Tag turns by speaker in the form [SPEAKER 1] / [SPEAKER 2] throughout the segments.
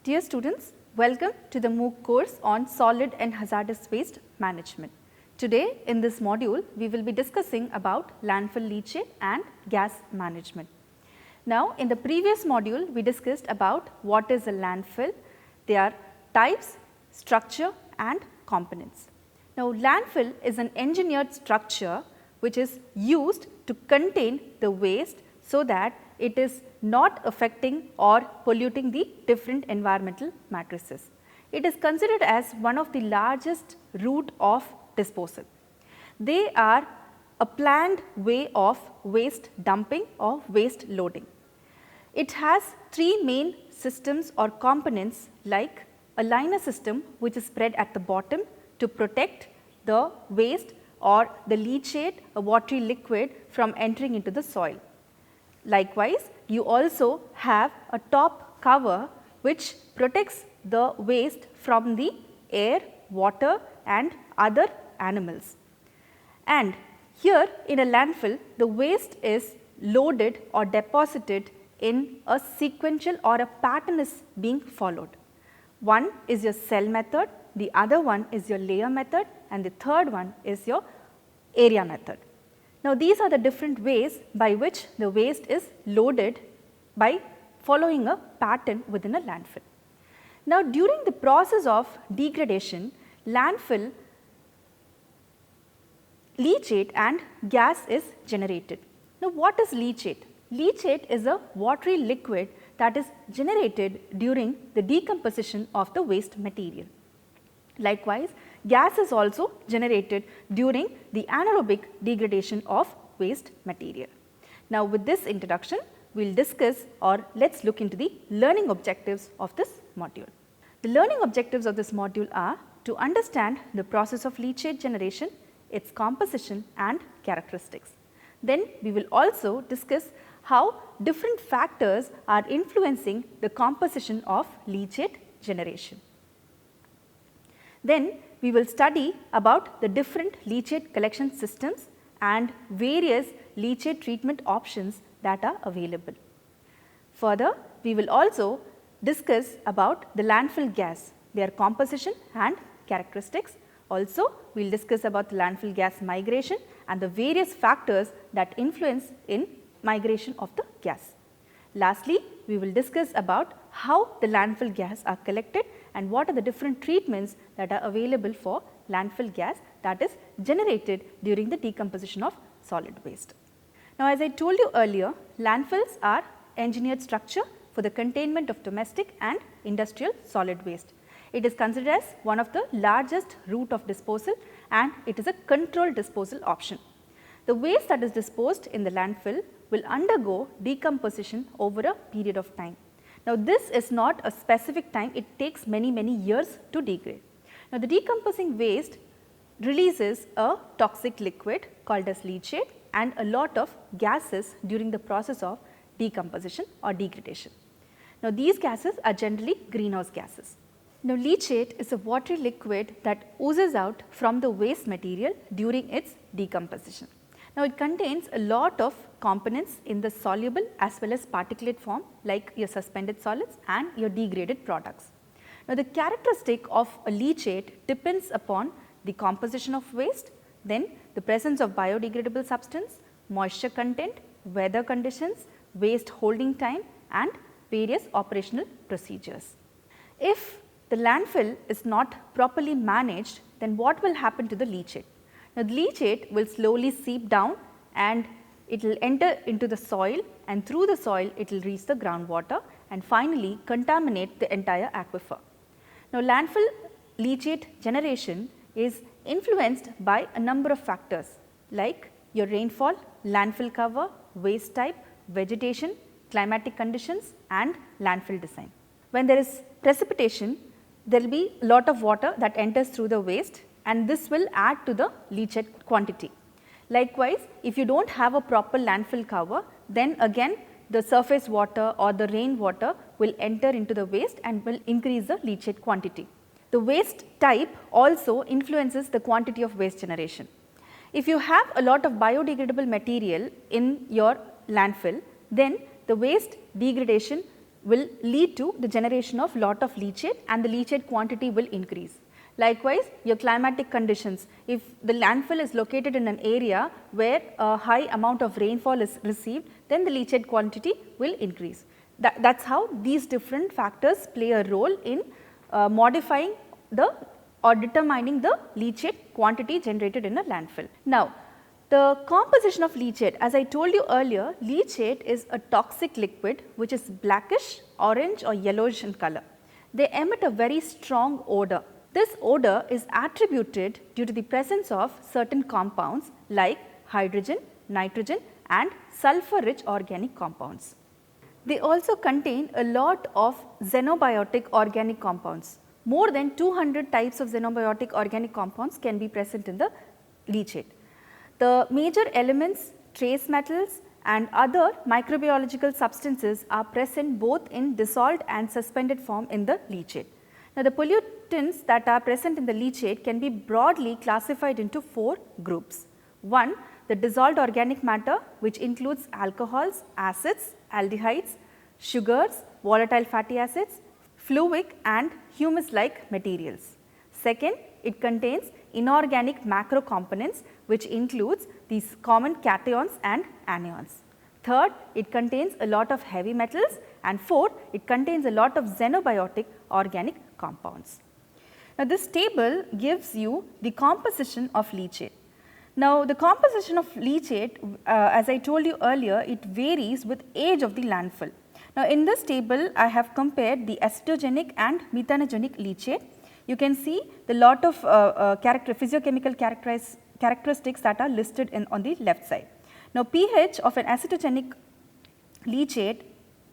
[SPEAKER 1] Dear students, welcome to the MOOC course on solid and hazardous waste management. Today in this module, we will be discussing about landfill leachate and gas management. Now, in the previous module, we discussed about what is a landfill, their types, structure and components. Now, landfill is an engineered structure which is used to contain the waste so that it is not affecting or polluting the different environmental matrices. It is considered as one of the largest route of disposal. They are a planned way of waste dumping or waste loading. It has three main systems or components like a liner system which is spread at the bottom to protect the waste or the leachate, a watery liquid, from entering into the soil. Likewise, you also have a top cover which protects the waste from the air, water and other animals. And here in a landfill, the waste is loaded or deposited in a sequential or a pattern is being followed. One is your cell method, the other one is your layer method and the third one is your area method. Now, these are the different ways by which the waste is loaded by following a pattern within a landfill. Now, during the process of degradation, landfill leachate and gas is generated. Now, what is leachate? Leachate is a watery liquid that is generated during the decomposition of the waste material. Likewise, gas is also generated during the anaerobic degradation of waste material. Now, with this introduction, we will discuss or let us look into the learning objectives of this module. The learning objectives of this module are to understand the process of leachate generation, its composition and characteristics. Then we will also discuss how different factors are influencing the composition of leachate generation. Then we will study about the different leachate collection systems and various leachate treatment options that are available. Further, we will also discuss about the landfill gas, their composition and characteristics. Also, we will discuss about the landfill gas migration and the various factors that influence in migration of the gas. Lastly, we will discuss about how the landfill gas are collected and what are the different treatments that are available for landfill gas that is generated during the decomposition of solid waste. Now, as I told you earlier, landfills are engineered structure for the containment of domestic and industrial solid waste. It is considered as one of the largest route of disposal and it is a controlled disposal option. The waste that is disposed in the landfill will undergo decomposition over a period of time. Now, this is not a specific time, it takes many years to degrade. Now, the decomposing waste releases a toxic liquid called as leachate and a lot of gases during the process of decomposition or degradation. Now, these gases are generally greenhouse gases. Now, leachate is a watery liquid that oozes out from the waste material during its decomposition. Now, it contains a lot of components in the soluble as well as particulate form like your suspended solids and your degraded products. Now, the characteristic of a leachate depends upon the composition of waste, then the presence of biodegradable substance, moisture content, weather conditions, waste holding time and various operational procedures. If the landfill is not properly managed, then what will happen to the leachate? Now, the leachate will slowly seep down and it will enter into the soil and through the soil it will reach the groundwater and finally contaminate the entire aquifer. Now, landfill leachate generation is influenced by a number of factors like your rainfall, landfill cover, waste type, vegetation, climatic conditions and landfill design. When there is precipitation, there will be a lot of water that enters through the waste and this will add to the leachate quantity. Likewise, if you do not have a proper landfill cover, then again the surface water or the rain water will enter into the waste and will increase the leachate quantity. The waste type also influences the quantity of waste generation. If you have a lot of biodegradable material in your landfill, then the waste degradation will lead to the generation of lot of leachate and the leachate quantity will increase. Likewise, your climatic conditions, if the landfill is located in an area where a high amount of rainfall is received, then the leachate quantity will increase. That is how these different factors play a role in modifying the or determining the leachate quantity generated in a landfill. Now, the composition of leachate, as I told you earlier, leachate is a toxic liquid which is blackish, orange or yellowish in color. They emit a very strong odor. This odor is attributed due to the presence of certain compounds like hydrogen, nitrogen and sulfur rich organic compounds. They also contain a lot of xenobiotic organic compounds. More than 200 types of xenobiotic organic compounds can be present in the leachate. The major elements, trace metals and other microbiological substances are present both in dissolved and suspended form in the leachate. Now, the pollutants that are present in the leachate can be broadly classified into 4 groups. 1, the dissolved organic matter, which includes alcohols, acids, aldehydes, sugars, volatile fatty acids, fluvic and humus like materials. Second, it contains inorganic macro components which includes these common cations and anions. Third, it contains a lot of heavy metals and fourth, it contains a lot of xenobiotic organic compounds. Now, this table gives you the composition of leachate. Now, the composition of leachate as I told you earlier, it varies with age of the landfill. Now, in this table I have compared the acetogenic and methanogenic leachate. You can see the lot of physiochemical characteristics that are listed on the left side. Now, pH of an acetogenic leachate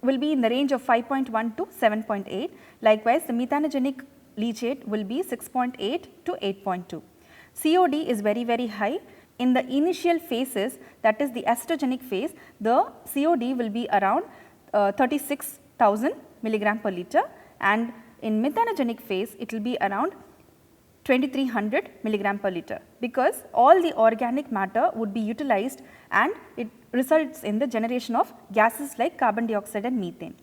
[SPEAKER 1] will be in the range of 5.1 to 7.8. Likewise, the methanogenic leachate will be 6.8 to 8.2. COD is very high. In the initial phases, that is the acetogenic phase, the COD will be around 36,000 milligram per liter, and in methanogenic phase it will be around 2300 milligram per liter, because all the organic matter would be utilized and it results in the generation of gases like carbon dioxide and methane.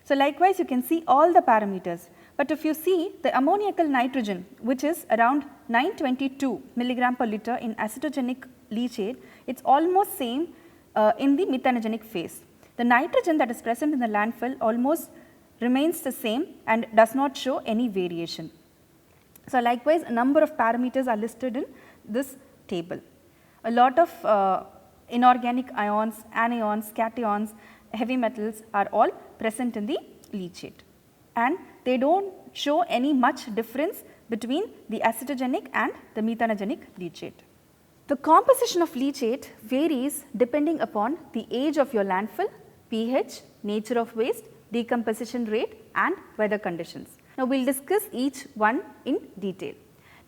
[SPEAKER 1] So, likewise you can see all the parameters, but if you see the ammoniacal nitrogen, which is around 922 milligram per liter in acetogenic leachate, it is almost same in the methanogenic phase. The nitrogen that is present in the landfill almost remains the same and does not show any variation. So, likewise a number of parameters are listed in this table. A lot of inorganic ions, anions, cations, heavy metals are all present in the leachate, and they do not show any much difference between the acetogenic and the methanogenic leachate. The composition of leachate varies depending upon the age of your landfill, pH, nature of waste, decomposition rate and weather conditions. Now, we will discuss each one in detail.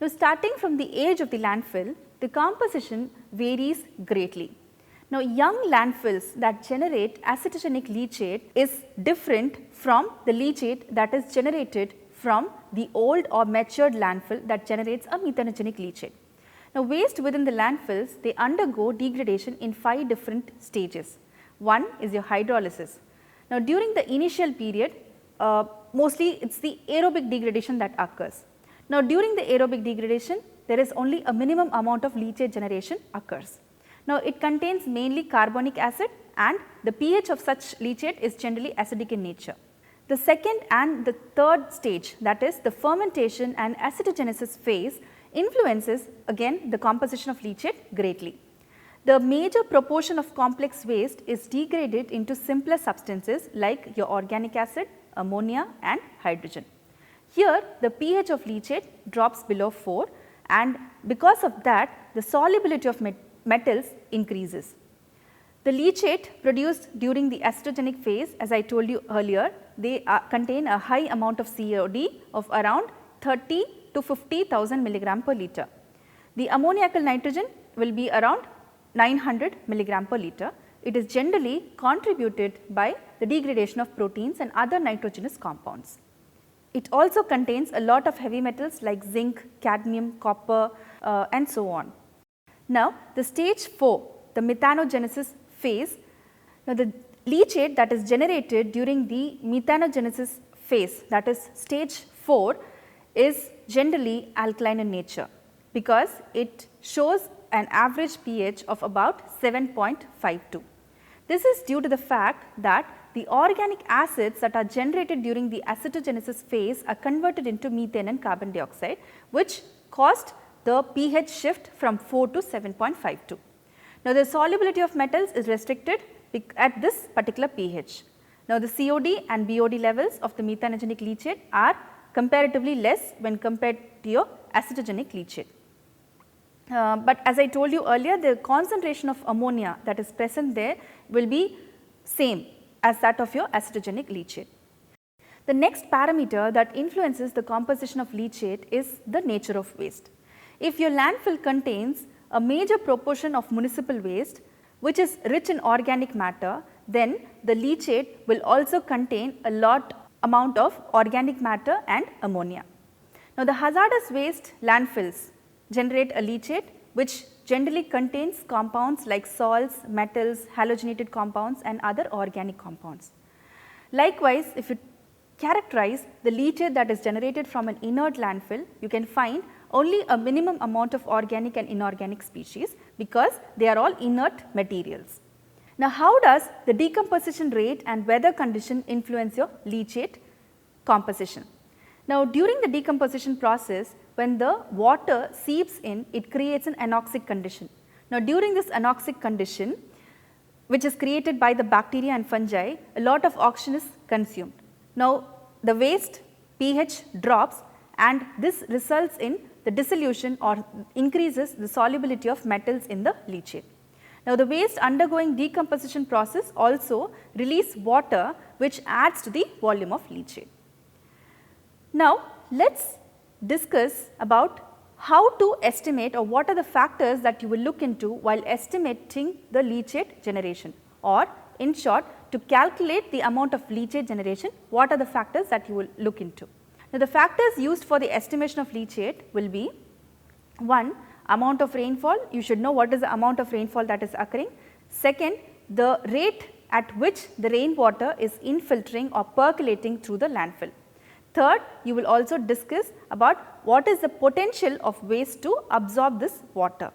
[SPEAKER 1] Now, starting from the age of the landfill, the composition varies greatly. Now, young landfills that generate acetogenic leachate is different from the leachate that is generated from the old or matured landfill that generates a methanogenic leachate. Now, waste within the landfills, they undergo degradation in 5 different stages. One is your hydrolysis. Now, during the initial period, mostly it is the aerobic degradation that occurs. Now, during the aerobic degradation, there is only a minimum amount of leachate generation occurs. Now, it contains mainly carbonic acid and the pH of such leachate is generally acidic in nature. The second and the third stage, that is the fermentation and acetogenesis phase, influences again the composition of leachate greatly. The major proportion of complex waste is degraded into simpler substances like your organic acid, ammonia and hydrogen. Here the pH of leachate drops below 4, and because of that the solubility of metals increases. The leachate produced during the acetogenic phase, as I told you earlier, they contain a high amount of COD of around 30 to 50,000 milligram per liter. The ammoniacal nitrogen will be around 900 milligram per liter. It is generally contributed by the degradation of proteins and other nitrogenous compounds. It also contains a lot of heavy metals like zinc, cadmium, copper and so on. Now, the stage 4, the methanogenesis phase. Now, the leachate that is generated during the methanogenesis phase, that is stage 4, is generally alkaline in nature because it shows an average pH of about 7.52. This is due to the fact that the organic acids that are generated during the acetogenesis phase are converted into methane and carbon dioxide, which caused the pH shift from 4 to 7.52. Now, the solubility of metals is restricted at this particular pH. Now, the COD and BOD levels of the methanogenic leachate are comparatively less when compared to your acetogenic leachate. But as I told you earlier, the concentration of ammonia that is present there will be same as that of your acetogenic leachate. The next parameter that influences the composition of leachate is the nature of waste. If your landfill contains a major proportion of municipal waste which is rich in organic matter, then the leachate will also contain a lot amount of organic matter and ammonia. Now, the hazardous waste landfills generate a leachate which generally contains compounds like salts, metals, halogenated compounds and other organic compounds. Likewise, if you characterize the leachate that is generated from an inert landfill, you can find only a minimum amount of organic and inorganic species because they are all inert materials. Now, how does the decomposition rate and weather condition influence your leachate composition? Now, during the decomposition process, when the water seeps in, it creates an anoxic condition. Now, during this anoxic condition, which is created by the bacteria and fungi, a lot of oxygen is consumed. Now, the waste pH drops and this results in the dissolution or increases the solubility of metals in the leachate. Now, the waste undergoing decomposition process also release water which adds to the volume of leachate. Now, let us discuss about how to estimate or what are the factors that you will look into while estimating the leachate generation, or in short, to calculate the amount of leachate generation, what are the factors that you will look into. Now, the factors used for the estimation of leachate will be: 1. Amount of rainfall, you should know what is the amount of rainfall that is occurring. Second, the rate at which the rainwater is infiltrating or percolating through the landfill. Third, you will also discuss about what is the potential of waste to absorb this water.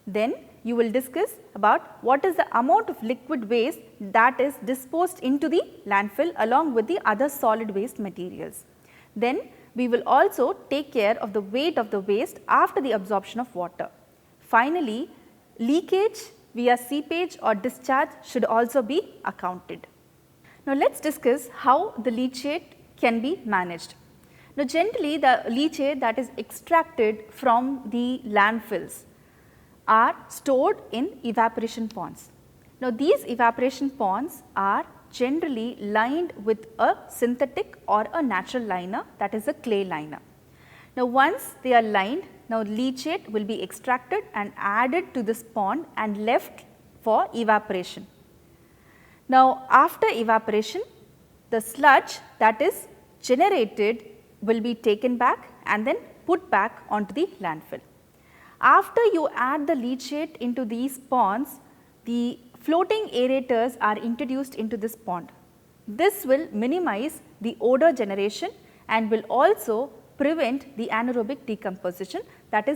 [SPEAKER 1] Then you will discuss about what is the amount of liquid waste that is disposed into the landfill along with the other solid waste materials. Then we will also take care of the weight of the waste after the absorption of water. Finally, leakage via seepage or discharge should also be accounted. Now, let us discuss how the leachate can be managed. Now, generally the leachate that is extracted from the landfills are stored in evaporation ponds. Now, these evaporation ponds are generally lined with a synthetic or a natural liner, that is a clay liner. Now, once they are lined, now leachate will be extracted and added to this pond and left for evaporation. Now, after evaporation, the sludge that is generated will be taken back and then put back onto the landfill. After you add the leachate into these ponds, the floating aerators are introduced into this pond. This will minimize the odor generation and will also prevent the anaerobic decomposition that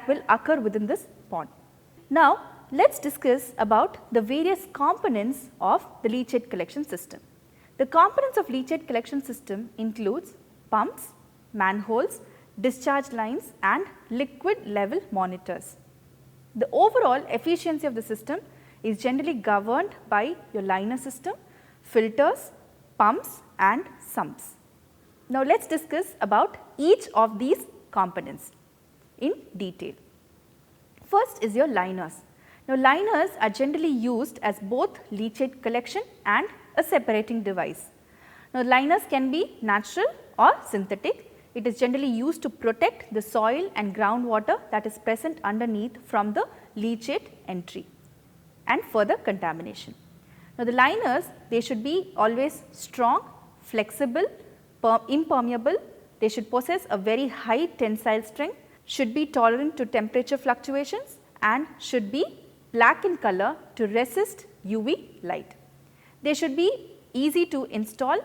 [SPEAKER 1] will occur within this pond. Now, let us discuss about the various components of the leachate collection system. The components of leachate collection system includes pumps, manholes, discharge lines and liquid level monitors. The overall efficiency of the system is generally governed by your liner system, filters, pumps and sumps. Now, let us discuss about each of these components in detail. First is your liners. Now, liners are generally used as both leachate collection and a separating device. Now, liners can be natural or synthetic. It is generally used to protect the soil and groundwater that is present underneath from the leachate entry and further contamination. Now, the liners, they should be always strong, flexible, impermeable, they should possess a very high tensile strength, should be tolerant to temperature fluctuations and should be black in color to resist UV light. They should be easy to install,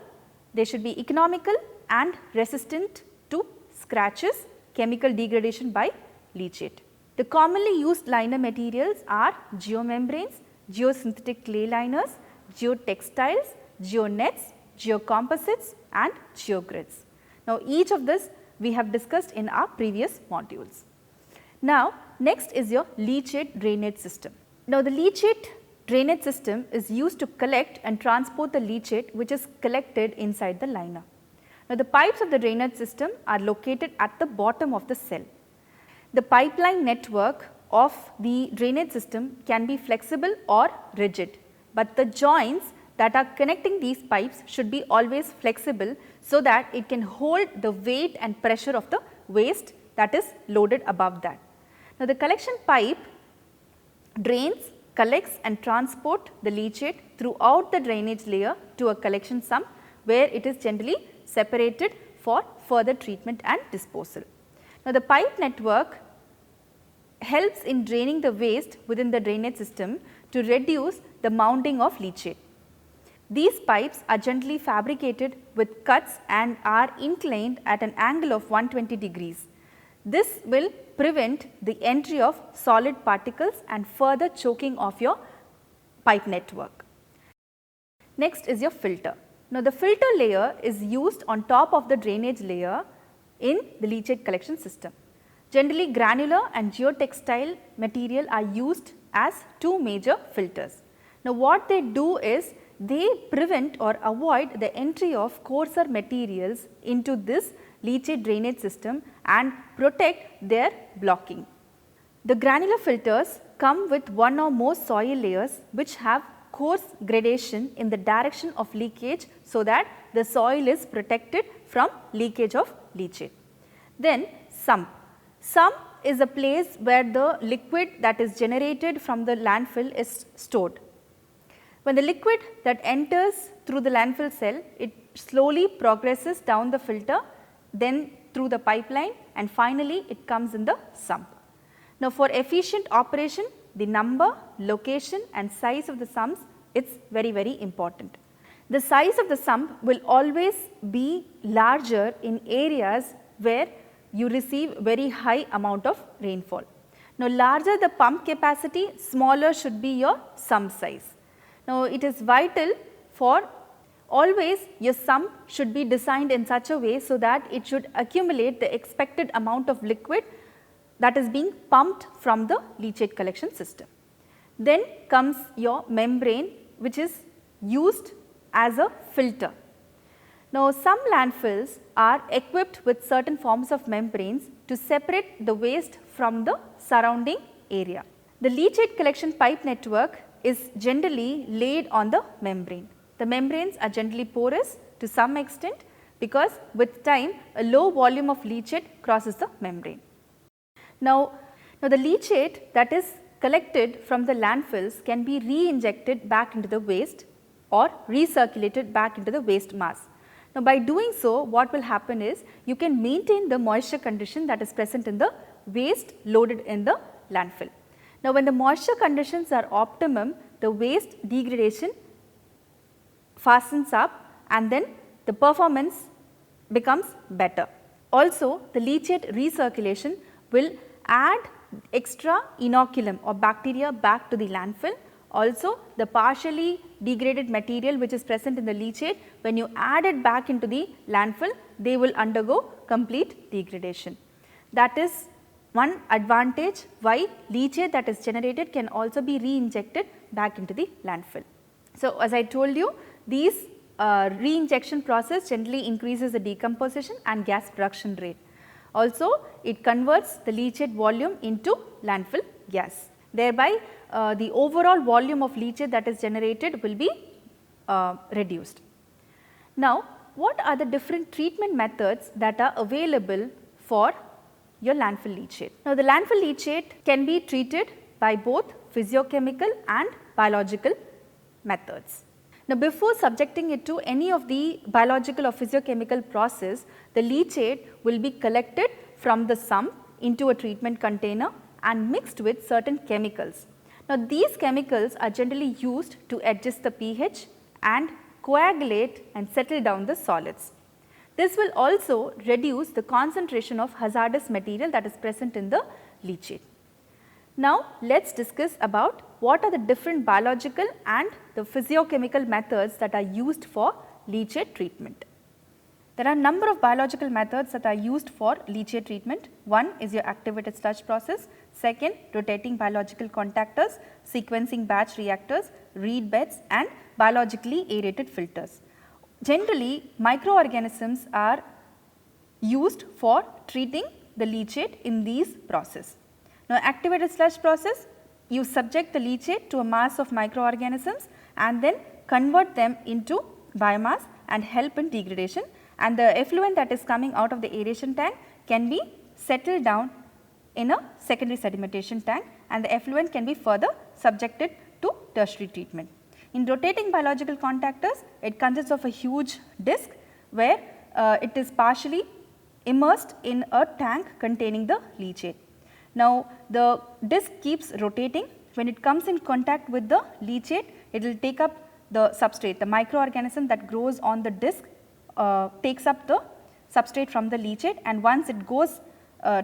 [SPEAKER 1] they should be economical and resistant to scratches, chemical degradation by leachate. The commonly used liner materials are geomembranes, geosynthetic clay liners, geotextiles, geonets, geocomposites and geogrids. Now, each of this we have discussed in our previous modules. Now, next is your leachate drainage system. Now, the leachate drainage system is used to collect and transport the leachate which is collected inside the liner. Now, the pipes of the drainage system are located at the bottom of the cell. The pipeline network of the drainage system can be flexible or rigid, but the joints that are connecting these pipes should be always flexible so that it can hold the weight and pressure of the waste that is loaded above that. Now, the collection pipe drains, collects and transport the leachate throughout the drainage layer to a collection sump where it is generally separated for further treatment and disposal. Now, the pipe network helps in draining the waste within the drainage system to reduce the mounding of leachate. These pipes are generally fabricated with cuts and are inclined at an angle of 120 degrees. This will prevent the entry of solid particles and further choking of your pipe network. Next is your filter. Now, the filter layer is used on top of the drainage layer in the leachate collection system. Generally, granular and geotextile material are used as two major filters. Now, what they do is they prevent or avoid the entry of coarser materials into this leachate drainage system and protect their blocking. The granular filters come with one or more soil layers which have coarse gradation in the direction of leakage so that the soil is protected from leakage of leachate. Then sump. Sump is a place where the liquid that is generated from the landfill is stored. When the liquid that enters through the landfill cell, it slowly progresses down the filter, then through the pipeline and finally it comes in the sump. Now, for efficient operation, the number, location and size of the sumps is very important. The size of the sump will always be larger in areas where you receive very high amount of rainfall. Now, larger the pump capacity, smaller should be your sump size. Now, it is vital for always your sump should be designed in such a way so that it should accumulate the expected amount of liquid that is being pumped from the leachate collection system. Then comes your membrane which is used as a filter. Now, some landfills are equipped with certain forms of membranes to separate the waste from the surrounding area. The leachate collection pipe network is generally laid on the membrane. The membranes are generally porous to some extent because with time a low volume of leachate crosses the membrane. Now the leachate that is collected from the landfills can be re-injected back into the waste or recirculated back into the waste mass. Now, by doing so, what will happen is you can maintain the moisture condition that is present in the waste loaded in the landfill. Now, when the moisture conditions are optimum, the waste degradation fastens up and then the performance becomes better. Also, the leachate recirculation will add extra inoculum or bacteria back to the landfill. Also, the partially degraded material which is present in the leachate, when you add it back into the landfill, they will undergo complete degradation. That is one advantage why leachate that is generated can also be re-injected back into the landfill. So, as I told you, these re-injection process generally increases the decomposition and gas production rate. Also, it converts the leachate volume into landfill gas. Thereby, the overall volume of leachate that is generated will be reduced. Now, what are the different treatment methods that are available for your landfill leachate? Now, the landfill leachate can be treated by both physiochemical and biological methods. Now, before subjecting it to any of the biological or physiochemical process, the leachate will be collected from the sump into a treatment container and mixed with certain chemicals. Now, these chemicals are generally used to adjust the pH and coagulate and settle down the solids. This will also reduce the concentration of hazardous material that is present in the leachate. Now, let us discuss about what are the different biological and the physiochemical methods that are used for leachate treatment. There are a number of biological methods that are used for leachate treatment. One is your activated sludge process, second rotating biological contactors, sequencing batch reactors, reed beds and biologically aerated filters. Generally, microorganisms are used for treating the leachate in these processes. Now, activated sludge process, you subject the leachate to a mass of microorganisms and then convert them into biomass and help in degradation, and the effluent that is coming out of the aeration tank can be settled down in a secondary sedimentation tank, and the effluent can be further subjected to tertiary treatment. In rotating biological contactors, it consists of a huge disc where it is partially immersed in a tank containing the leachate. Now, the disc keeps rotating. When it comes in contact with the leachate, it will take up the substrate. The microorganism that grows on the disc takes up the substrate from the leachate, and once it goes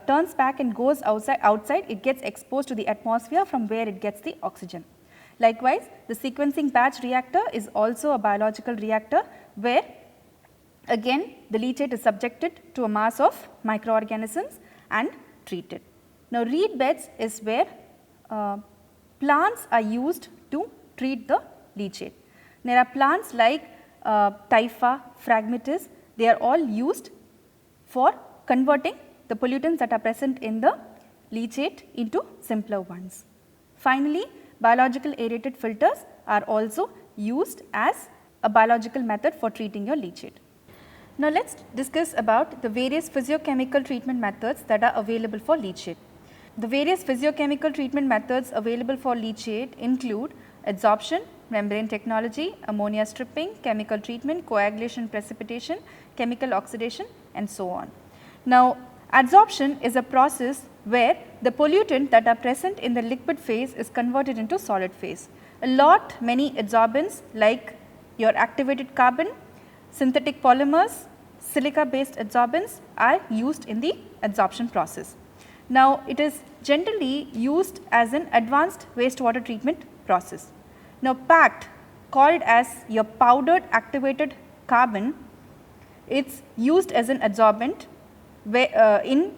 [SPEAKER 1] turns back and goes outside, it gets exposed to the atmosphere from where it gets the oxygen. Likewise, the sequencing batch reactor is also a biological reactor where again the leachate is subjected to a mass of microorganisms and treated. Now, reed beds is where plants are used to treat the leachate. There are plants like Typha, Phragmites, they are all used for converting the pollutants that are present in the leachate into simpler ones. Finally, biological aerated filters are also used as a biological method for treating your leachate. Now, let us discuss about the various physiochemical treatment methods that are available for leachate. The various physiochemical treatment methods available for leachate include adsorption, membrane technology, ammonia stripping, chemical treatment, coagulation, precipitation, chemical oxidation and so on. Now, adsorption is a process where the pollutant that are present in the liquid phase is converted into solid phase. Many adsorbents like your activated carbon, synthetic polymers, silica based adsorbents are used in the adsorption process. Now, it is generally used as an advanced wastewater treatment process. Now, PACT, called as your powdered activated carbon, it is used as an adsorbent in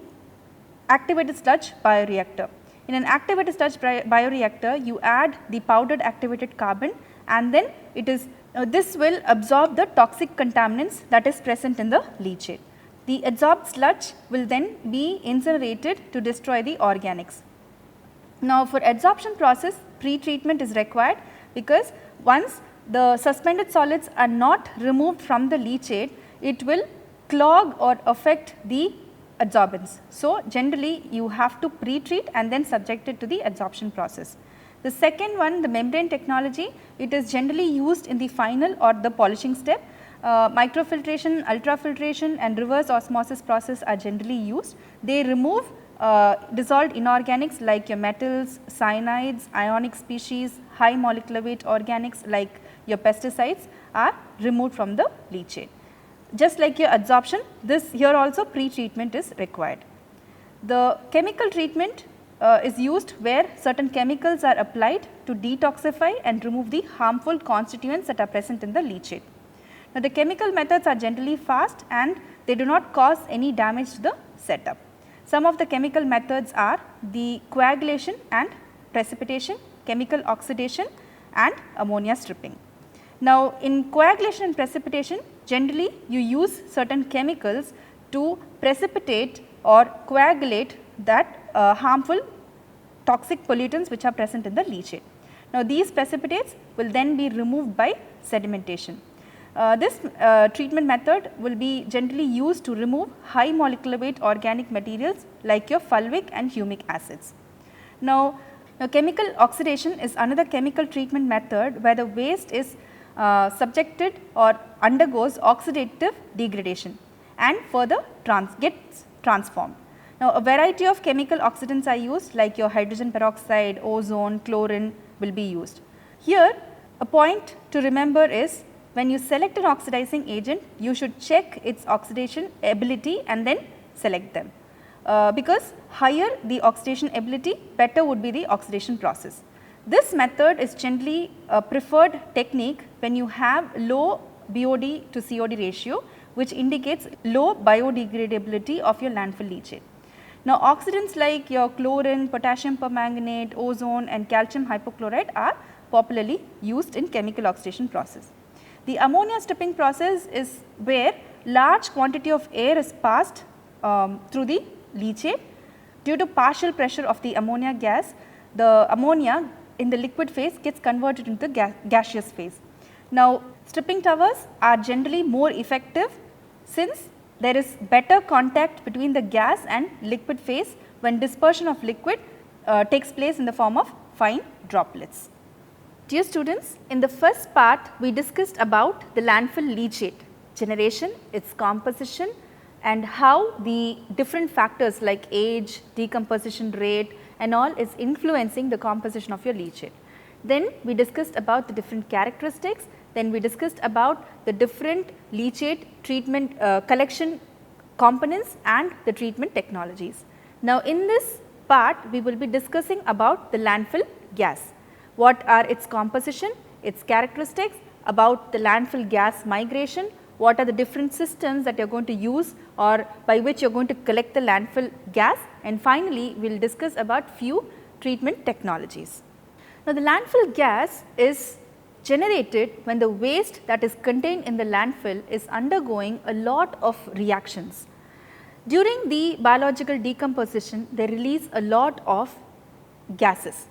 [SPEAKER 1] activated sludge bioreactor. In an activated sludge bioreactor, you add the powdered activated carbon and then it is this will absorb the toxic contaminants that is present in the leachate. The adsorbed sludge will then be incinerated to destroy the organics. Now, for adsorption process, pre-treatment is required because once the suspended solids are not removed from the leachate, it will clog or affect the adsorbents. So, generally you have to pre-treat and then subject it to the adsorption process. The second one, the membrane technology, it is generally used in the final or the polishing step. Microfiltration, ultrafiltration and reverse osmosis process are generally used. They remove dissolved inorganics like your metals, cyanides, ionic species, high molecular weight organics like your pesticides are removed from the leachate. Just like your adsorption, this here also pre-treatment is required. The chemical treatment is used where certain chemicals are applied to detoxify and remove the harmful constituents that are present in the leachate. Now, the chemical methods are generally fast and they do not cause any damage to the setup. Some of the chemical methods are the coagulation and precipitation, chemical oxidation and ammonia stripping. Now, in coagulation and precipitation, generally you use certain chemicals to precipitate or coagulate that harmful toxic pollutants which are present in the leachate. Now, these precipitates will then be removed by sedimentation. This treatment method will be generally used to remove high molecular weight organic materials like your fulvic and humic acids. Now, chemical oxidation is another chemical treatment method where the waste is subjected or undergoes oxidative degradation and further gets transformed. Now, a variety of chemical oxidants are used like your hydrogen peroxide, ozone, chlorine will be used. Here a point to remember is when you select an oxidizing agent, you should check its oxidation ability and then select them. Because higher the oxidation ability, better would be the oxidation process. This method is generally a preferred technique when you have low BOD to COD ratio, which indicates low biodegradability of your landfill leachate. Now, oxidants like your chlorine, potassium permanganate, ozone and calcium hypochlorite are popularly used in chemical oxidation process. The ammonia stripping process is where large quantity of air is passed through the leachate. Due to partial pressure of the ammonia gas, the ammonia in the liquid phase gets converted into the gaseous phase. Now, stripping towers are generally more effective since there is better contact between the gas and liquid phase when dispersion of liquid takes place in the form of fine droplets. Dear students, in the first part we discussed about the landfill leachate generation, its composition and how the different factors like age, decomposition rate and all is influencing the composition of your leachate. Then we discussed about the different characteristics, then we discussed about the different leachate treatment collection components and the treatment technologies. Now, in this part we will be discussing about the landfill gas. What are its composition, its characteristics, about the landfill gas migration, what are the different systems that you are going to use or by which you are going to collect the landfill gas, and finally we will discuss about few treatment technologies. Now, the landfill gas is generated when the waste that is contained in the landfill is undergoing a lot of reactions. During the biological decomposition, they release a lot of gases.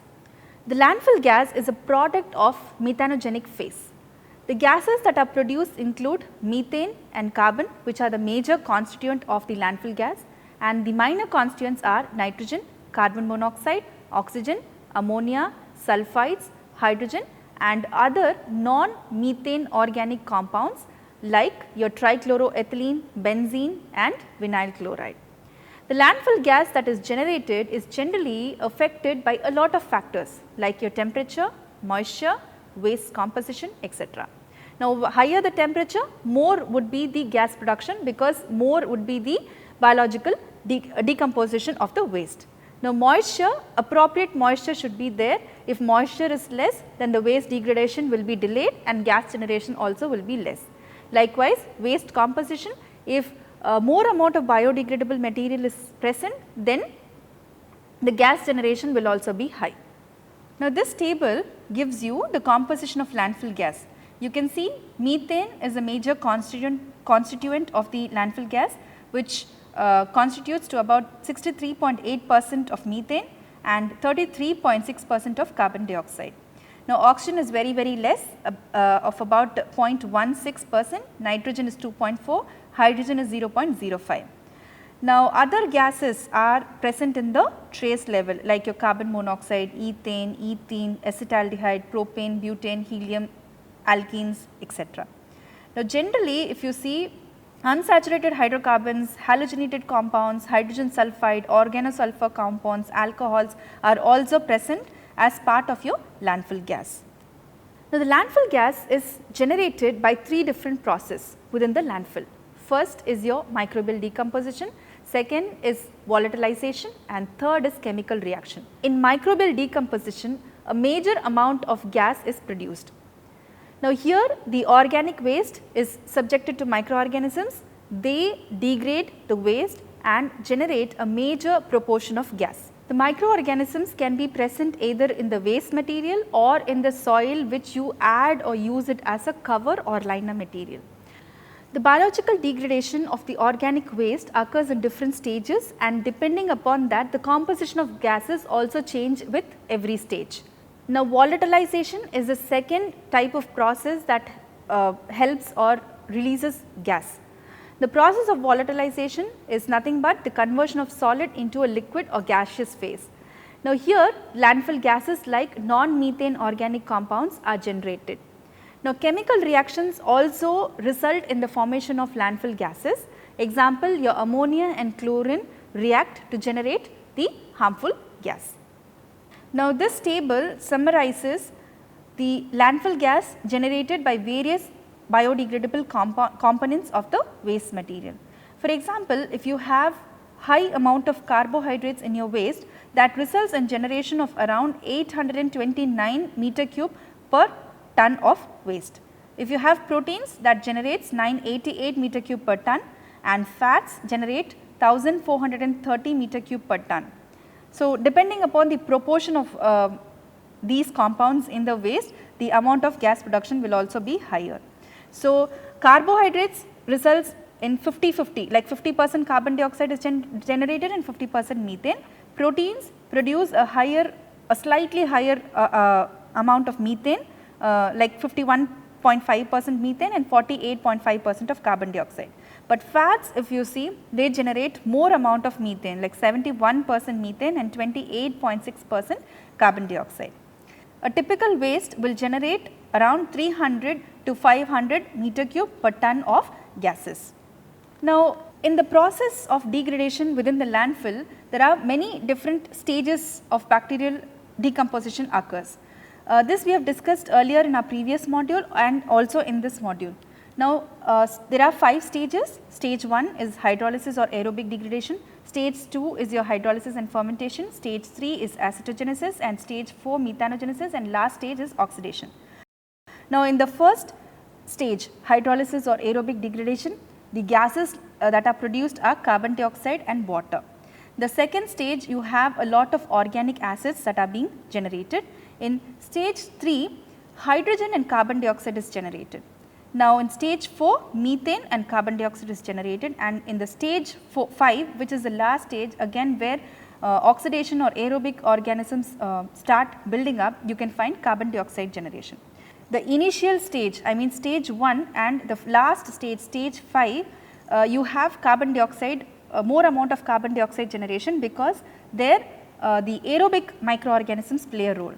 [SPEAKER 1] The landfill gas is a product of methanogenic phase. The gases that are produced include methane and carbon, which are the major constituent of the landfill gas, and the minor constituents are nitrogen, carbon monoxide, oxygen, ammonia, sulfides, hydrogen and other non-methane organic compounds like your trichloroethylene, benzene and vinyl chloride. The landfill gas that is generated is generally affected by a lot of factors like your temperature, moisture, waste composition, etc. Now, higher the temperature, more would be the gas production because more would be the biological decomposition of the waste. Now, moisture, appropriate moisture should be there. If moisture is less, then the waste degradation will be delayed and gas generation also will be less. Likewise, waste composition, if more amount of biodegradable material is present, then the gas generation will also be high. Now, this table gives you the composition of landfill gas. You can see methane is a major constituent of the landfill gas, which constitutes to about 63.8% of methane and 33.6% of carbon dioxide. Now, oxygen is very less of about 0.16%, nitrogen is 2.4, hydrogen is 0.05. Now, other gases are present in the trace level like your carbon monoxide, ethane, ethene, acetaldehyde, propane, butane, helium, alkenes, etc. Now, generally if you see unsaturated hydrocarbons, halogenated compounds, hydrogen sulfide, organosulfur compounds, alcohols are also present as part of your landfill gas. Now, the landfill gas is generated by three different processes within the landfill. First is your microbial decomposition, second is volatilization and third is chemical reaction. In microbial decomposition, a major amount of gas is produced. Now, here the organic waste is subjected to microorganisms, they degrade the waste and generate a major proportion of gas. The microorganisms can be present either in the waste material or in the soil which you add or use it as a cover or liner material. The biological degradation of the organic waste occurs in different stages and depending upon that the composition of gases also change with every stage. Now, volatilization is the second type of process that helps or releases gas. The process of volatilization is nothing but the conversion of solid into a liquid or gaseous phase. Now, here landfill gases like non-methane organic compounds are generated. Now, chemical reactions also result in the formation of landfill gases. Example, your ammonia and chlorine react to generate the harmful gas. Now, this table summarizes the landfill gas generated by various biodegradable components of the waste material. For example, if you have high amount of carbohydrates in your waste, that results in generation of around 829 meter cube per ton of waste. If you have proteins, that generates 988 meter cube per ton, and fats generate 1430 meter cube per ton. So, depending upon the proportion of these compounds in the waste, the amount of gas production will also be higher. So, carbohydrates results in 50-50, like 50% carbon dioxide is generated and 50% methane. Proteins produce a slightly higher amount of methane, like 51.5% methane and 48.5% of carbon dioxide. But fats, if you see, they generate more amount of methane, like 71% methane and 28.6% carbon dioxide. A typical waste will generate around 300 to 500 meter cube per ton of gases. Now, in the process of degradation within the landfill, there are many different stages of bacterial decomposition occurs. This we have discussed earlier in our previous module and also in this module. Now, there are 5 stages. Stage 1 is hydrolysis or aerobic degradation, stage 2 is your hydrolysis and fermentation, stage 3 is acetogenesis, and stage 4 methanogenesis, and last stage is oxidation. Now, in the first stage, hydrolysis or aerobic degradation, the gases that are produced are carbon dioxide and water. The second stage, you have a lot of organic acids that are being generated. In stage 3, hydrogen and carbon dioxide is generated. Now, in stage 4, methane and carbon dioxide is generated, and in the stage 5, which is the last stage, again where oxidation or aerobic organisms start building up, you can find carbon dioxide generation. The initial stage, I mean stage 1 and the last stage, stage 5, you have carbon dioxide, more amount of carbon dioxide generation, because there the aerobic microorganisms play a role.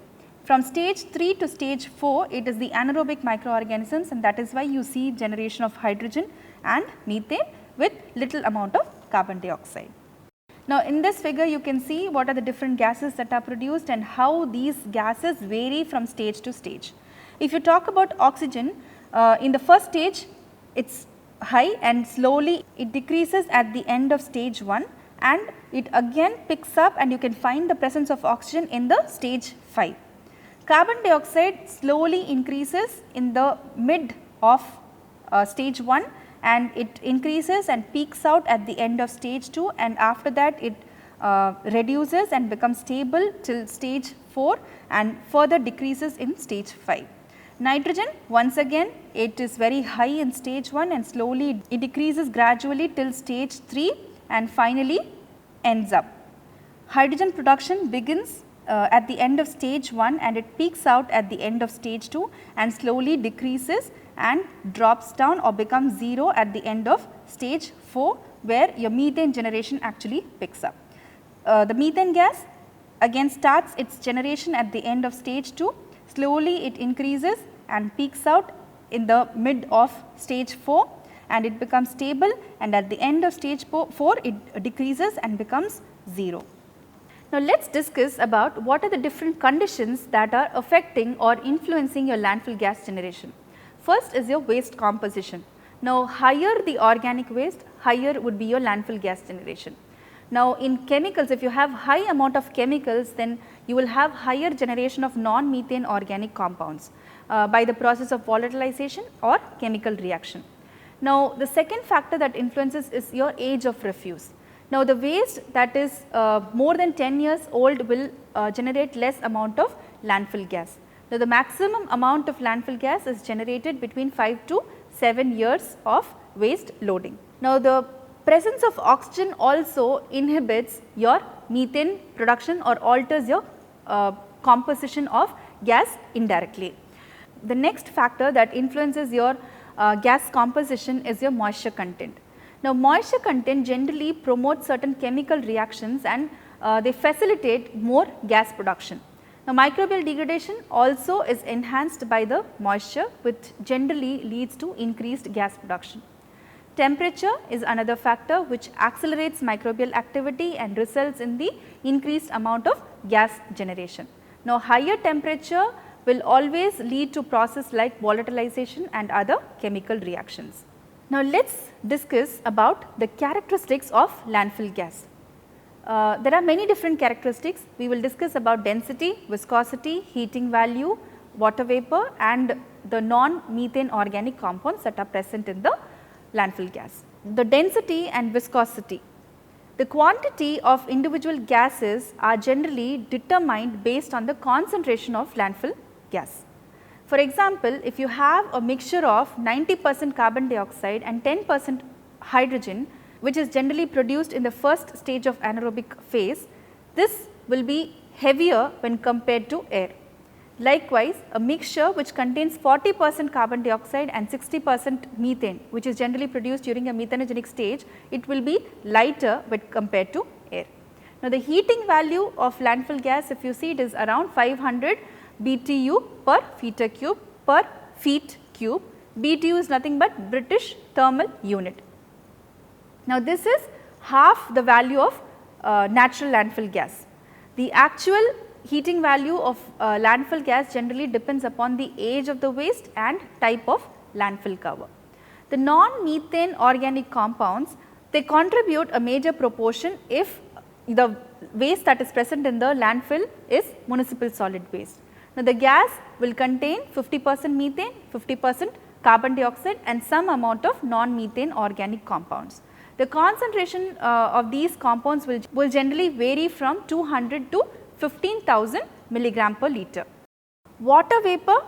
[SPEAKER 1] From stage 3 to stage 4, it is the anaerobic microorganisms, and that is why you see generation of hydrogen and methane with little amount of carbon dioxide. Now, in this figure you can see what are the different gases that are produced and how these gases vary from stage to stage. If you talk about oxygen, in the first stage it is high and slowly it decreases at the end of stage 1, and it again picks up, and you can find the presence of oxygen in the stage 5. Carbon dioxide slowly increases in the mid of stage 1, and it increases and peaks out at the end of stage 2, and after that it reduces and becomes stable till stage 4 and further decreases in stage 5. Nitrogen, once again it is very high in stage 1 and slowly it decreases gradually till stage 3 and finally ends up. Hydrogen production begins at the end of stage 1 and it peaks out at the end of stage 2 and slowly decreases and drops down or becomes 0 at the end of stage 4, where your methane generation actually picks up. The methane gas again starts its generation at the end of stage 2, slowly it increases and peaks out in the mid of stage 4 and it becomes stable, and at the end of stage 4 it decreases and becomes 0. Now, let us discuss about what are the different conditions that are affecting or influencing your landfill gas generation. First is your waste composition. Now, higher the organic waste, higher would be your landfill gas generation. Now, in chemicals, if you have high amount of chemicals, then you will have higher generation of non-methane organic compounds by the process of volatilization or chemical reaction. Now, the second factor that influences is your age of refuse. Now, the waste that is more than 10 years old will generate less amount of landfill gas. Now, the maximum amount of landfill gas is generated between 5 to 7 years of waste loading. Now, the presence of oxygen also inhibits your methane production or alters your composition of gas indirectly. The next factor that influences your gas composition is your moisture content. Now, moisture content generally promotes certain chemical reactions and they facilitate more gas production. Now, microbial degradation also is enhanced by the moisture, which generally leads to increased gas production. Temperature is another factor which accelerates microbial activity and results in the increased amount of gas generation. Now, higher temperature will always lead to process like volatilization and other chemical reactions. Now, let us discuss about the characteristics of landfill gas. There are many different characteristics. We will discuss about density, viscosity, heating value, water vapor and the non-methane organic compounds that are present in the landfill gas. The density and viscosity. The quantity of individual gases are generally determined based on the concentration of landfill gas. For example, if you have a mixture of 90% carbon dioxide and 10% hydrogen, which is generally produced in the first stage of anaerobic phase, this will be heavier when compared to air. Likewise, a mixture which contains 40% carbon dioxide and 60% methane, which is generally produced during a methanogenic stage, it will be lighter when compared to air. Now, the heating value of landfill gas, if you see, it is around 500 BTU per feet cube. BTU is nothing but British thermal unit. Now, this is half the value of natural landfill gas. The actual heating value of landfill gas generally depends upon the age of the waste and type of landfill cover. The non-methane organic compounds, they contribute a major proportion if the waste that is present in the landfill is municipal solid waste. Now, the gas will contain 50% methane, 50% carbon dioxide and some amount of non-methane organic compounds. The concentration of these compounds will generally vary from 200 to 15,000 milligram per liter. Water vapor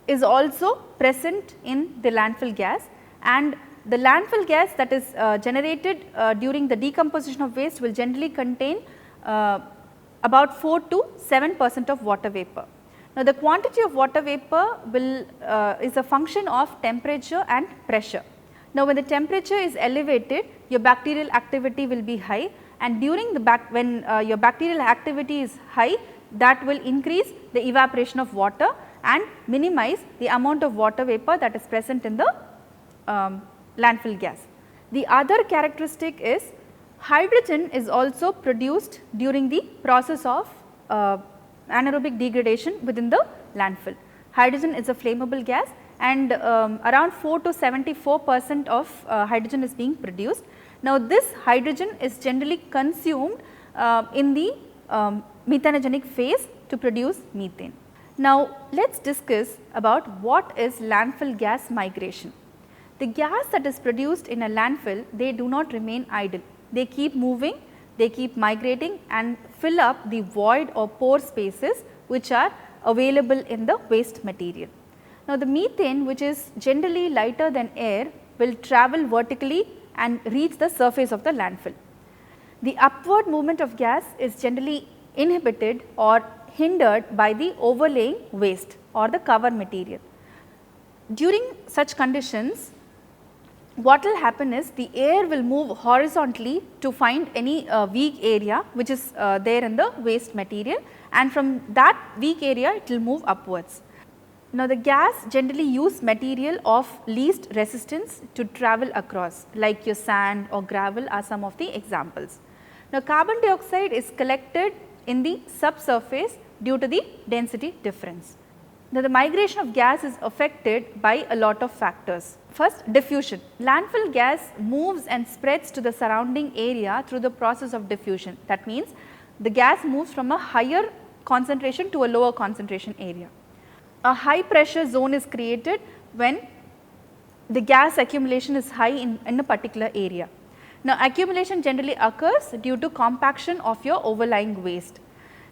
[SPEAKER 1] is also present in the landfill gas, and the landfill gas that is generated during the decomposition of waste will generally contain about 4 to 7% of water vapor. Now, the quantity of water vapor is a function of temperature and pressure. Now, when the temperature is elevated, your bacterial activity will be high, and during the when your bacterial activity is high, that will increase the evaporation of water and minimize the amount of water vapor that is present in the landfill gas. The other characteristic is hydrogen is also produced during the process of anaerobic degradation within the landfill. Hydrogen is a flammable gas, and around 4 to 74% of hydrogen is being produced. Now, this hydrogen is generally consumed in the methanogenic phase to produce methane. Now, let us discuss about what is landfill gas migration. The gas that is produced in a landfill, they do not remain idle. They keep moving, they keep migrating and fill up the void or pore spaces which are available in the waste material. Now, the methane, which is generally lighter than air, will travel vertically and reach the surface of the landfill. The upward movement of gas is generally inhibited or hindered by the overlaying waste or the cover material. During such conditions, what will happen is the air will move horizontally to find any weak area which is there in the waste material, and from that weak area it will move upwards. Now, the gas generally use material of least resistance to travel across, like your sand or gravel are some of the examples. Now, carbon dioxide is collected in the subsurface due to the density difference. Now, the migration of gas is affected by a lot of factors. First, diffusion. Landfill gas moves and spreads to the surrounding area through the process of diffusion. That means, the gas moves from a higher concentration to a lower concentration area. A high pressure zone is created when the gas accumulation is high in a particular area. Now, accumulation generally occurs due to compaction of your overlying waste.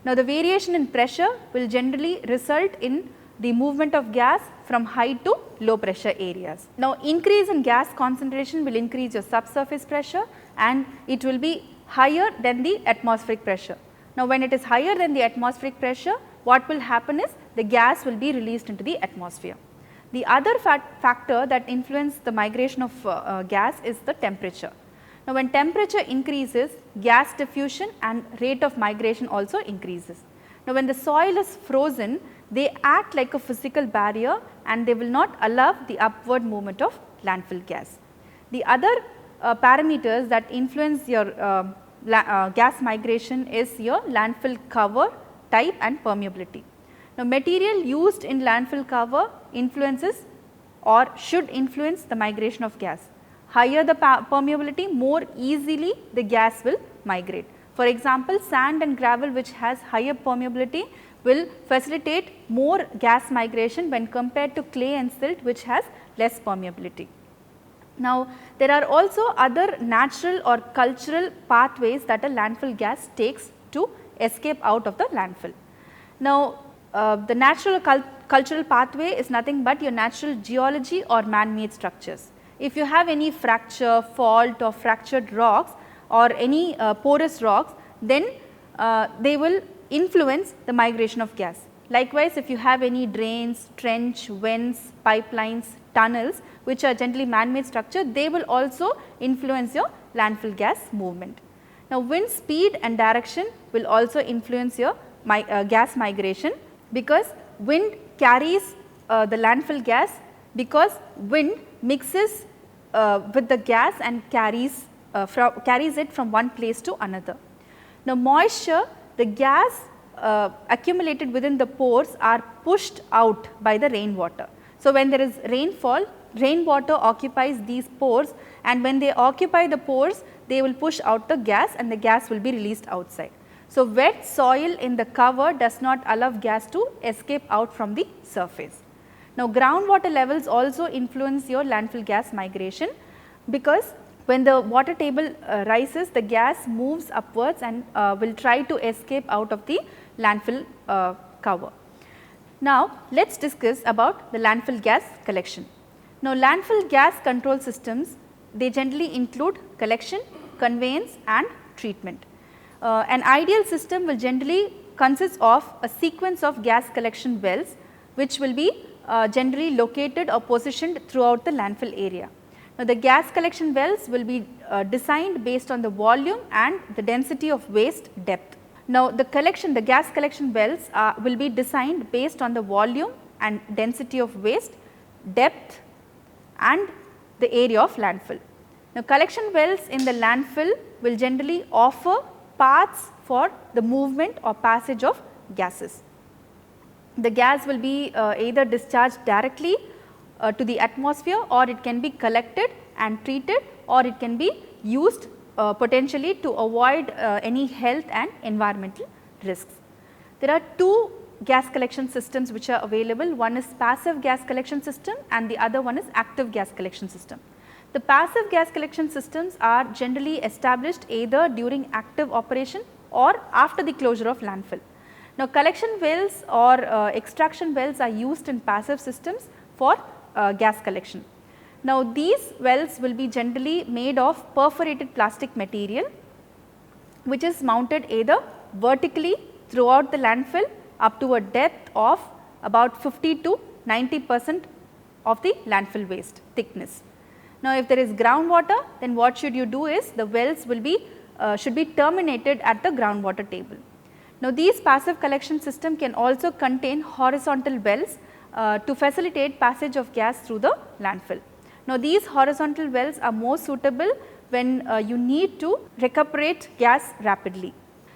[SPEAKER 1] Now, the variation in pressure will generally result in the movement of gas from high to low pressure areas. Now, increase in gas concentration will increase your subsurface pressure and it will be higher than the atmospheric pressure. Now, when it is higher than the atmospheric pressure, what will happen is the gas will be released into the atmosphere. The other factor that influences the migration of gas is the temperature. Now, when temperature increases, gas diffusion and rate of migration also increases. Now, when the soil is frozen, they act like a physical barrier and they will not allow the upward movement of landfill gas. The other parameters that influence your gas migration is your landfill cover, type and permeability. Now, material used in landfill cover influences or should influence the migration of gas. Higher the permeability, more easily the gas will migrate. For example, sand and gravel which has higher permeability will facilitate more gas migration when compared to clay and silt which has less permeability. Now, there are also other natural or cultural pathways that a landfill gas takes to escape out of the landfill. Now, the natural cultural pathway is nothing but your natural geology or man-made structures. If you have any fracture, fault or fractured rocks or any porous rocks, then they will influence the migration of gas. Likewise, if you have any drains, trench, vents, pipelines, tunnels which are generally man-made structure, they will also influence your landfill gas movement. Now, wind speed and direction will also influence your gas migration, because wind carries the landfill gas, because wind mixes with the gas and carries it from one place to another. Now, moisture, the gas accumulated within the pores are pushed out by the rainwater. So, when there is rainfall, rainwater occupies these pores, and when they occupy the pores, they will push out the gas and the gas will be released outside. So, wet soil in the cover does not allow gas to escape out from the surface. Now, groundwater levels also influence your landfill gas migration, because when the water table rises, the gas moves upwards and will try to escape out of the landfill cover. Now, let us discuss about the landfill gas collection. Now, landfill gas control systems, they generally include collection, conveyance and treatment. An ideal system will generally consist of a sequence of gas collection wells which will be generally located or positioned throughout the landfill area. Now, the gas collection wells will be designed based on the volume and the density of waste depth. Now, the gas collection wells will be designed based on the volume and density of waste, depth and the area of landfill. Now, collection wells in the landfill will generally offer paths for the movement or passage of gases. The gas will be either discharged directly to the atmosphere, or it can be collected and treated, or it can be used potentially to avoid any health and environmental risks. There are two gas collection systems which are available. One is passive gas collection system and the other one is active gas collection system. The passive gas collection systems are generally established either during active operation or after the closure of landfill. Now, collection wells or extraction wells are used in passive systems for gas collection. Now, these wells will be generally made of perforated plastic material which is mounted either vertically throughout the landfill up to a depth of about 50 to 90% of the landfill waste thickness. Now, if there is groundwater, then what should you do is the wells will be should be terminated at the groundwater table. Now, these passive collection system can also contain horizontal wells to facilitate passage of gas through the landfill. Now, these horizontal wells are more suitable when you need to recuperate gas rapidly.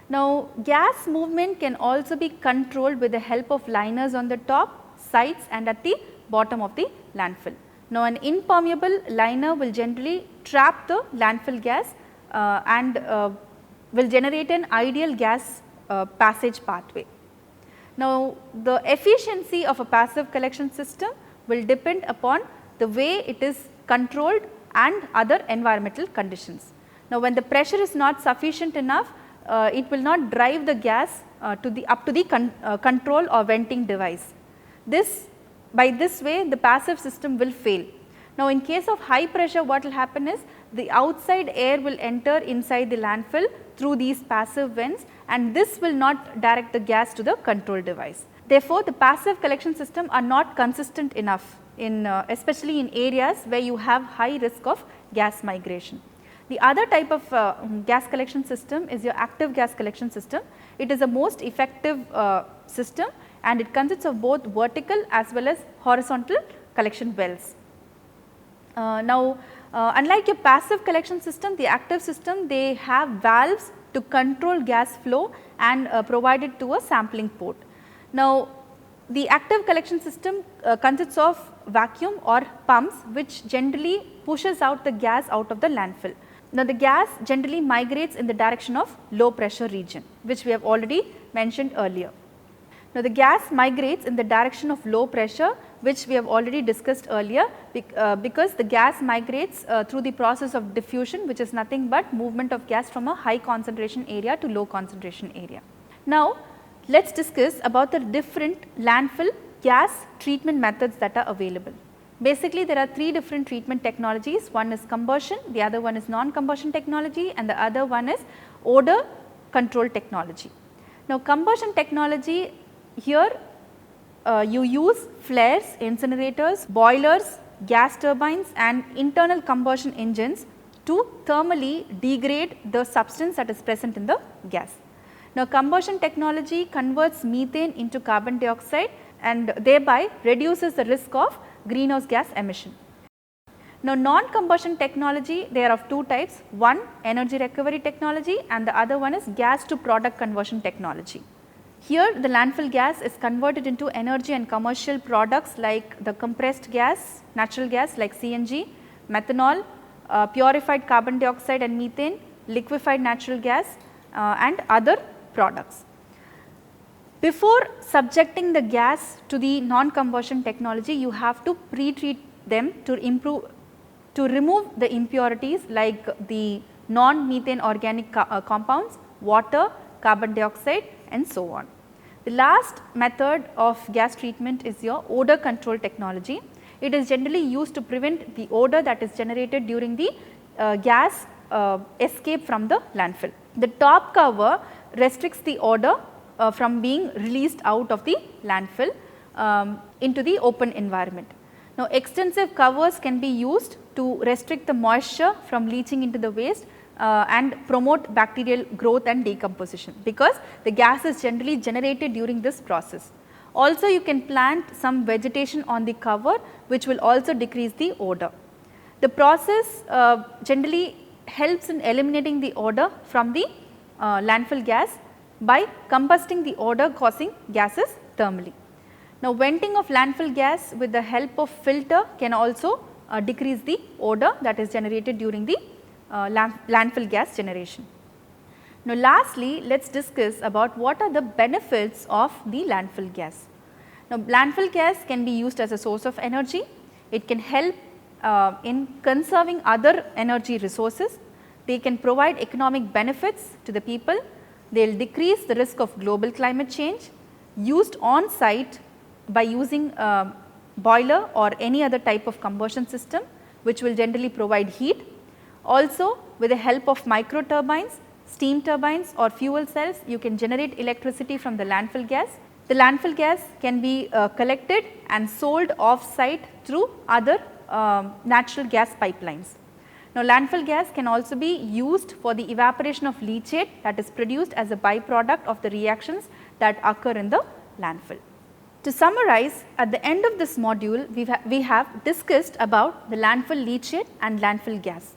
[SPEAKER 1] Now, gas movement can also be controlled with the help of liners on the top, sides and at the bottom of the landfill. Now, an impermeable liner will generally trap the landfill gas and will generate an ideal gas passage pathway. Now, the efficiency of a passive collection system will depend upon the way it is controlled and other environmental conditions. Now, when the pressure is not sufficient enough, it will not drive the gas up to the control or venting device. By this way the passive system will fail. Now, in case of high pressure, what will happen is the outside air will enter inside the landfill through these passive vents, and this will not direct the gas to the control device. Therefore, the passive collection system are not consistent enough in especially in areas where you have high risk of gas migration. The other type of gas collection system is your active gas collection system. It is a most effective system, and it consists of both vertical as well as horizontal collection wells. Unlike your passive collection system, the active system, they have valves to control gas flow and provide it to a sampling port. Now, The active collection system consists of vacuum or pumps which generally pushes out the gas out of the landfill. Now, the gas generally migrates in the direction of low pressure region, which we have already mentioned earlier. Now, the gas migrates in the direction of low pressure, which we have already discussed earlier, because the gas migrates through the process of diffusion, which is nothing but movement of gas from a high concentration area to low concentration area. Now, let us discuss about the different landfill gas treatment methods that are available. Basically, there are three different treatment technologies. One is combustion, the other one is non-combustion technology, and the other one is odor control technology. Now, combustion technology, here you use flares, incinerators, boilers, gas turbines and internal combustion engines to thermally degrade the substance that is present in the gas. Now, combustion technology converts methane into carbon dioxide and thereby reduces the risk of greenhouse gas emission. Now, non-combustion technology, they are of two types, one energy recovery technology and the other one is gas to product conversion technology. Here the landfill gas is converted into energy and commercial products like the compressed gas, natural gas like CNG, methanol, purified carbon dioxide and methane, liquefied natural gas and other products. Before subjecting the gas to the non-combustion technology, you have to pre-treat them to remove the impurities like the non-methane organic compounds, water, carbon dioxide and so on. The last method of gas treatment is your odor control technology. It is generally used to prevent the odor that is generated during the gas escape from the landfill. The top cover restricts the odor from being released out of the landfill into the open environment. Now, extensive covers can be used to restrict the moisture from leaching into the waste and promote bacterial growth and decomposition, because the gas is generally generated during this process. Also, you can plant some vegetation on the cover which will also decrease the odor. The process generally helps in eliminating the odor from the landfill gas by combusting the odor causing gases thermally. Now, venting of landfill gas with the help of filter can also decrease the odor that is generated during the landfill gas generation. Now, lastly, let us discuss about what are the benefits of the landfill gas. Now, landfill gas can be used as a source of energy. It can help in conserving other energy resources. They can provide economic benefits to the people. They will decrease the risk of global climate change. Used on site by using boiler or any other type of combustion system which will generally provide heat. Also, with the help of micro turbines, steam turbines or fuel cells, you can generate electricity from the landfill gas. The landfill gas can be collected and sold off site through other natural gas pipelines. Now, landfill gas can also be used for the evaporation of leachate that is produced as a byproduct of the reactions that occur in the landfill. To summarize, at the end of this module, we have discussed about the landfill leachate and landfill gas.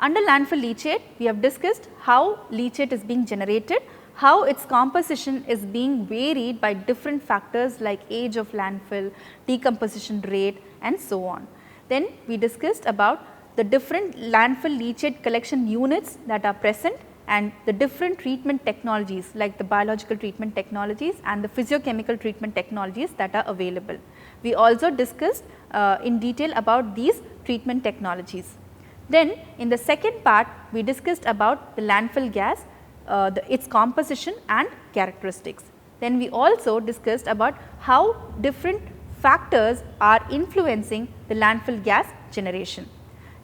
[SPEAKER 1] Under landfill leachate, we have discussed how leachate is being generated, how its composition is being varied by different factors like age of landfill, decomposition rate and so on. Then we discussed about the different landfill leachate collection units that are present and the different treatment technologies like the biological treatment technologies and the physiochemical treatment technologies that are available. We also discussed in detail about these treatment technologies. Then in the second part, we discussed about the landfill gas, its composition and characteristics. Then we also discussed about how different factors are influencing the landfill gas generation.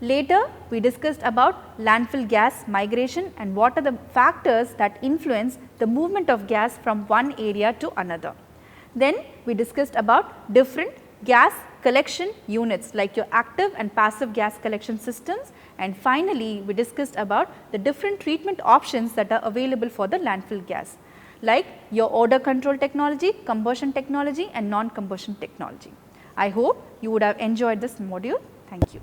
[SPEAKER 1] Later, we discussed about landfill gas migration and what are the factors that influence the movement of gas from one area to another. Then we discussed about different gas collection units like your active and passive gas collection systems, and finally, we discussed about the different treatment options that are available for the landfill gas like your odor control technology, combustion technology and non-combustion technology. I hope you would have enjoyed this module. Thank you.